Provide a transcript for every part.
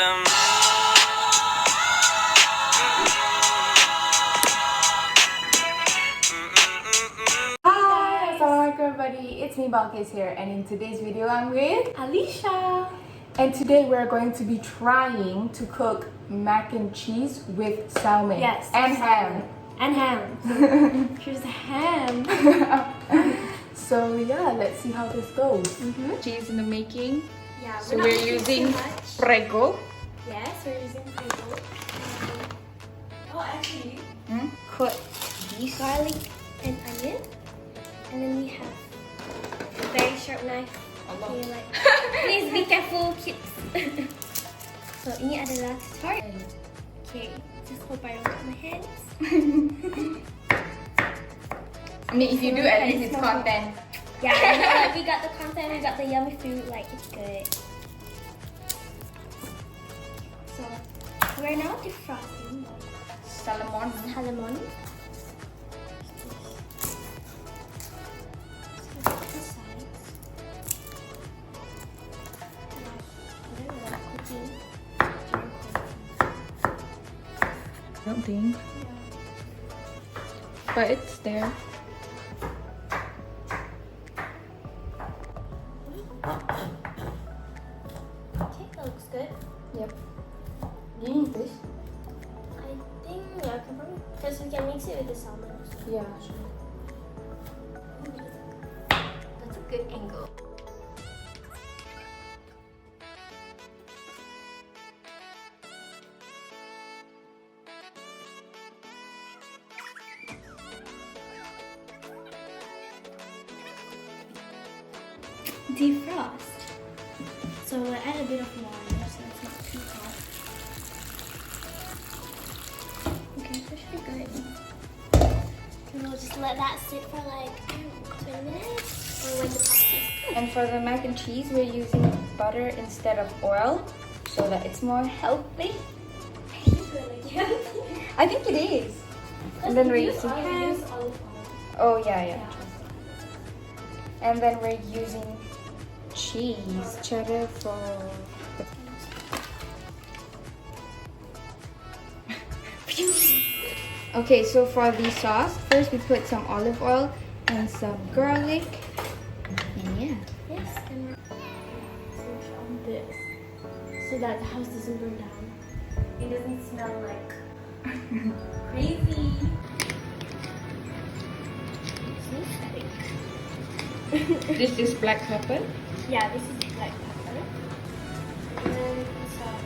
Hi, assalamualaikum everybody, it's me Balkis here, and in today's video I'm with Alicia. And today we're going to be trying to cook mac and cheese with salmon. Yes. And ham. And ham. Here's the ham. So yeah, let's see how this goes. Cheese in the making. Yeah, So we're using Prego. Yes, we're using Prego. Oh, actually, Cut these. garlic and onion. And then we have a very sharp knife. Okay, like, please be careful, kids. So ini adalah tart. Okay, just hope I don't cut my hands. I mean, if you do, at least it's content. Yeah, I know, like, we got the content, we got the yummy food, like it's good. So we're now defrosting Salmon. salmon. I don't think. But it's there. Okay, that looks good. Yep. Do you need this? I think, yeah, confirm. Because we can mix it with the salmon. Yeah, sure. That's a good angle. Defrost. So we'll add a bit of water so it's not too hot. Okay, that should be good. And we'll just let that sit for like 20 minutes or when the pasta's cooked. And for the mac and cheese, we're using butter instead of oil so that it's more healthy. I think it is. And then we're using ham. Oh yeah, yeah. And then we're using cheese, cheddar for Okay, so for the sauce, first we put some olive oil and some garlic. And yeah. Yes, and we're on this so that the house doesn't burn down. It doesn't smell like crazy. This is black pepper. Yeah, this is black pepper. And then some.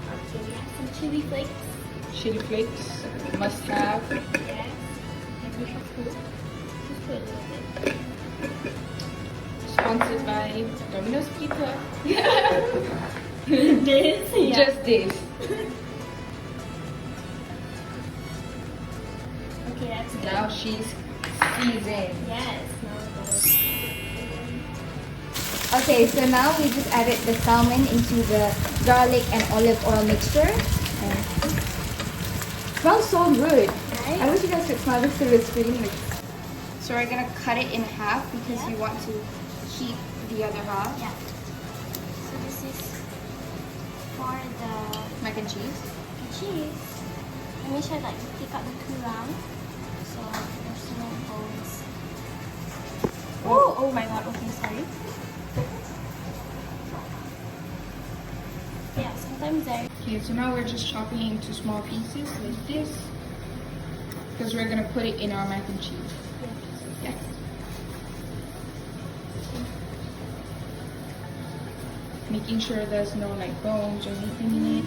Okay, we have some chili flakes. Chili flakes, must have. Yes. And we have to just put a little bit. Sponsored by Domino's Pizza. This? Yeah. Just this. Okay, that's good. Now she's seasoned. Yes. Now Okay, so now we just added the salmon into the garlic and olive oil mixture. And smells so good. Right? I wish you guys could smell this through the screen. So we're gonna cut it in half because you want to keep the other half. Yeah. So this is for the Mac and cheese. cheese. And make sure like you take out the tulang so there's no bones. Oh my god, okay, sorry. Yeah, sometimes there. Okay, so now we're just chopping it into small pieces like this because we're gonna put it in our mac and cheese. Yes. Making sure there's no like bones or anything in it.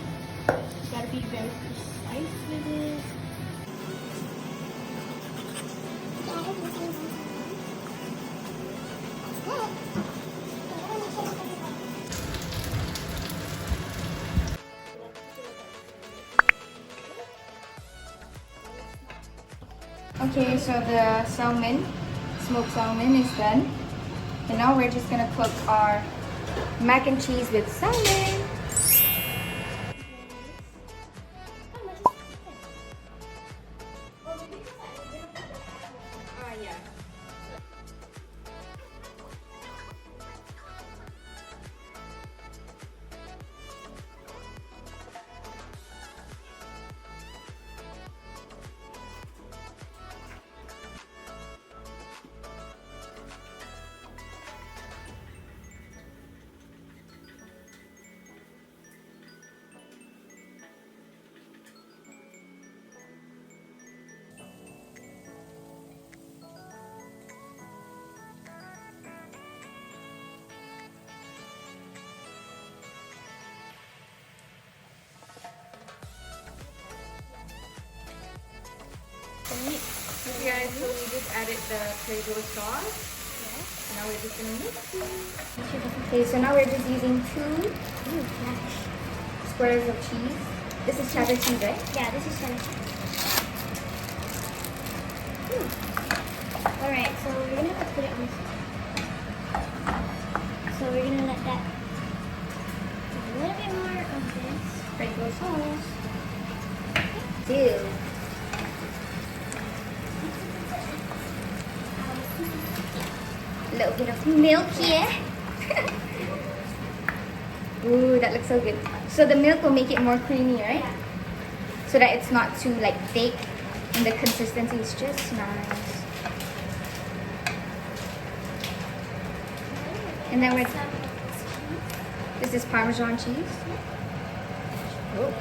You gotta be very precise with it. Okay, so the salmon, smoked salmon is done. And now we're just gonna cook our mac and cheese with salmon. guys, so we just added the Prego sauce. Now we're just gonna mix it. Okay, so now we're just using 2 squares of cheese. This is cheddar cheese, right? Yeah, this is cheddar cheese. Alright, so we're gonna have to put it on this. So we're gonna let that do a little bit more of this Prego sauce. Ew. A little bit of milk here. Ooh, that looks so good. So the milk will make it more creamy, right? Yeah. So that it's not too like thick and the consistency is just nice. And then we're, this is Parmesan cheese. Oh.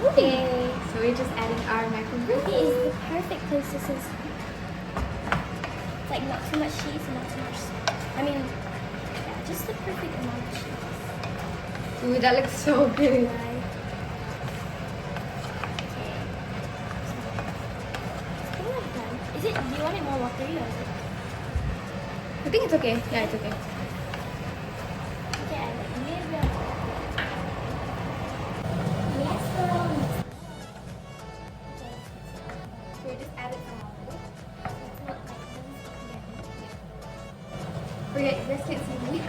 Okay, so we're just adding our macaroni. It is the perfect consistency. It's like not too much cheese and not too much. I mean, yeah, just the perfect amount of cheese. Ooh, that looks so good. Right. Okay. So, it's kind of done. Is it? Do you want it more watery or is it? I think it's okay. Yeah, it's okay. Okay, I like a little bit of water. Yes, girl. So we just added some water. Forget, this can't see me.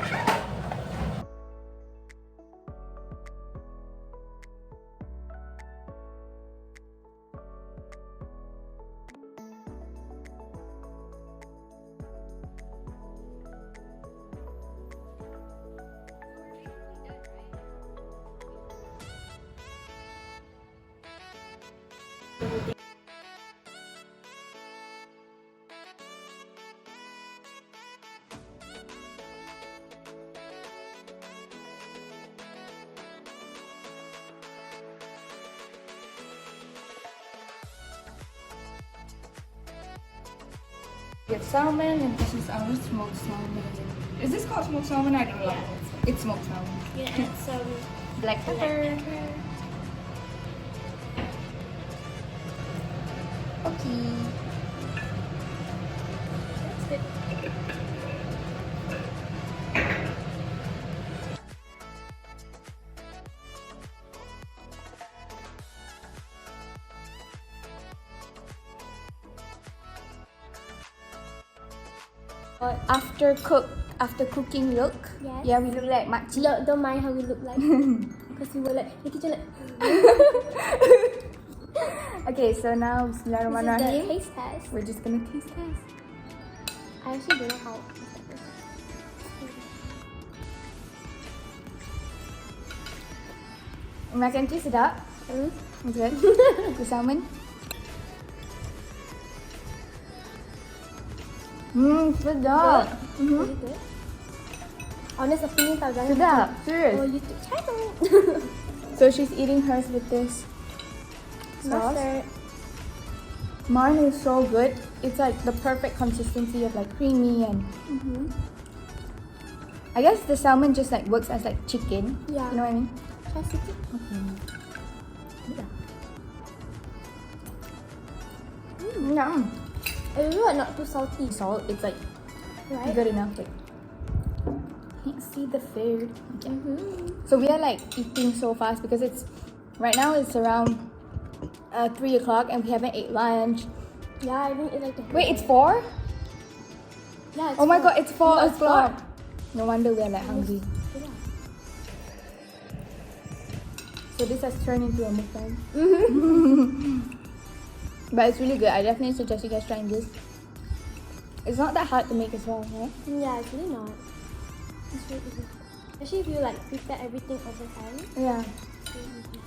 We have salmon, and this is our smoked salmon. Is this called smoked salmon? I don't know. Yeah. It's smoked salmon. You're gonna add some Black pepper. Okay. That's good. After cooking milk, Yes. yeah, we look like Mac Cheese. Don't mind how we look like. Because we were like, the kitchen like, Okay, so now this is the Bismillahirrahmanirrahim. taste test. We're just gonna taste test. I actually don't know how. Mac and cheese sedap. Mm. It's good. The salmon. Sedap. Really good. Honest opinion tau, jangan. Sedap. Oh, Serious. YouTube channel. So she's eating hers with this sauce. Mustard. Mine is so good. It's like the perfect consistency of like creamy and I guess the salmon just like works as like chicken. Yeah. You know what I mean? Try sticky. Yeah. It's really not too salty. Salt, it's like Right? good enough. Like can't see the food. Okay. Mm-hmm. So we are like eating so fast because it's right now it's around 3 o'clock and we haven't ate lunch. Yeah, I think it's like the Wait, it's 4? Yeah, it's Oh my four. god, it's 4 No, it's o'clock. No wonder we are like hungry. Yeah. So this has turned into a mukbang. Mm-hmm. But it's really good. I definitely suggest you guys trying this. It's not that hard to make as well, right? Yeah, it's really not. It's really easy. Especially if you like prepare everything over time. Yeah. It's really easy.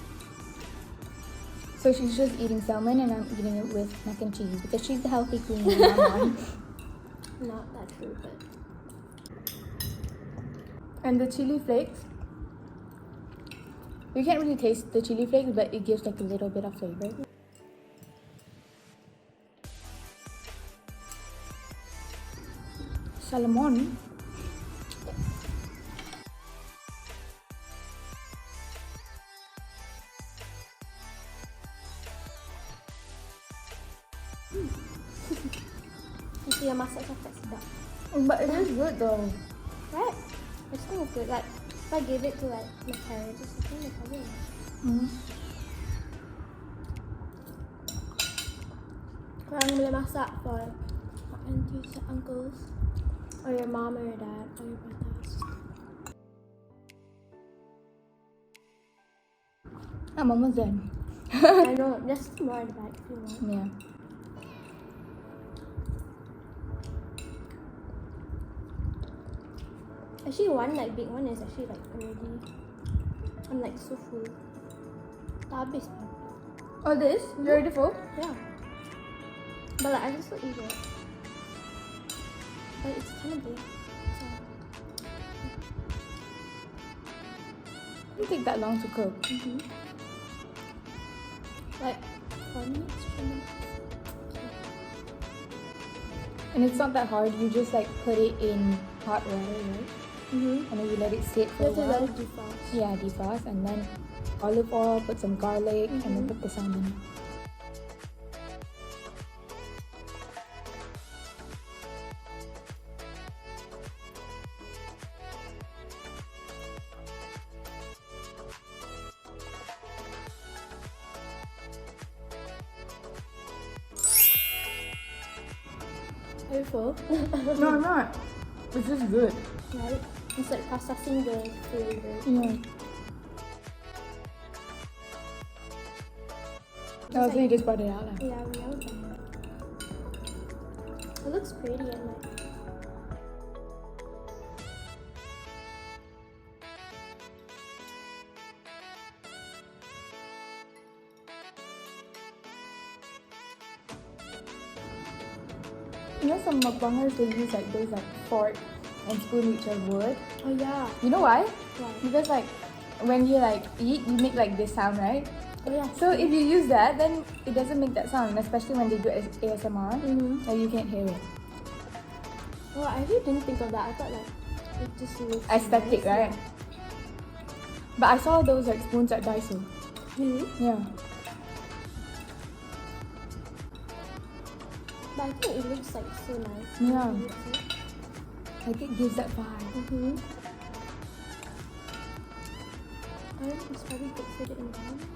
So she's just eating salmon and I'm eating it with mac and cheese because she's the healthy queen in my mind. Not that true, but And the chili flakes, you can't really taste the chili flakes, but it gives like a little bit of flavor. Salmon. Nanti yang masak cakap sedap. But it is good though. Right? It's so good. Like, if I give it to like my parents or something, they probably like. Korang boleh masak for your aunties, your uncles, or your mom or your dad, or your brothers. I'm almost done. I know, just more in the back if you want. Yeah. Actually, one like big one is actually like already. I'm like so full. Dah habis pun. Oh, this? You're already full? Yeah. But like I just eat it. But it's kind of big. So. It didn't take that long to cook. Like 4 minutes, 3 minutes. And it's not that hard. You just like put it in hot water, right? And then you let it sit for a You have to while. let it defrost. Yeah, defrost, and then olive oil, put some garlic, and then put the salmon. Are you full? No, I'm not. It's just good. Right? It's like processing the flavor. Yeah. Oh, so you just brought it out. Like. Yeah, we know that. It looks pretty and like. You know, some mukbangers, they use like those like fork and spoon which are wood. Oh yeah. You know why? Why? Because like when you like eat, you make like this sound, right? Oh yeah. So if you use that, then it doesn't make that sound, especially when they do ASMR. Like you can't hear it. Oh, I really didn't think of that. I thought like it just looks Aesthetic, nice. right? But I saw those like spoons at Daiso. Really? Yeah. But I think it looks like so nice. Yeah. Like it gives that vibe. I don't think it's probably good for the environment.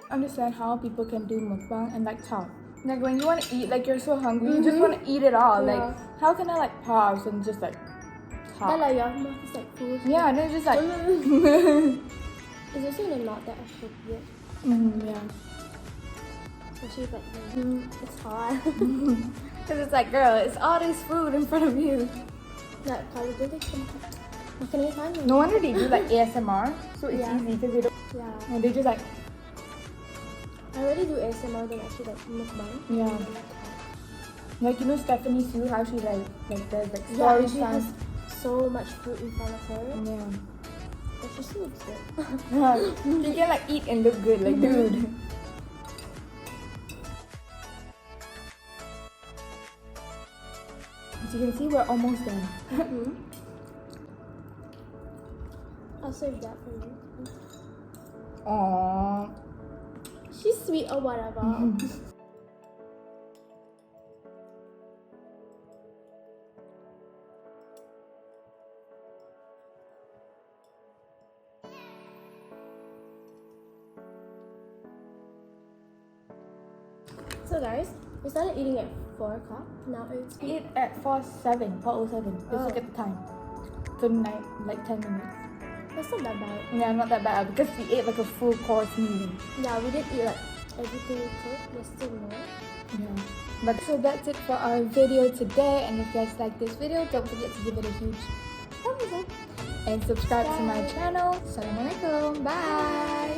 Understand how people can do mukbang and like talk. Like when you want to eat, like you're so hungry, you just want to eat it all. Yeah. Like how can I like pause and just like Then talk? like your mouth is like full. Yeah, and then just like It's also like not that appropriate. yeah. Especially if like it's hot. Because it's like, girl, it's all this food in front of you. Like kalau dia macam makan ni kan? No wonder they do like ASMR, so it's Yeah. easy because they don't. Yeah. And they just like I already do ASMR than actually like mukbang. Yeah. Like you know Stephanie Sue, how she like does like Yeah, story and she time. has so much food in front of her. Yeah. But she still looks good. She can like eat and look good, like dude. As you can see, we're almost done. I'll save that for you. Aww. She's sweet or whatever. So guys, we started eating at 4 o'clock. Now it's We eat at 4:07, 4:07. Let's look at the time. So like 10 minutes. That's not that bad. Yeah, not that bad because we ate like a full course meal. Yeah, we did eat like everything we cook, there's still more. Yeah. But so that's it for our video today. And if you guys like this video, don't forget to give it a huge thumbs up and subscribe to my channel. Assalamualaikum. Bye.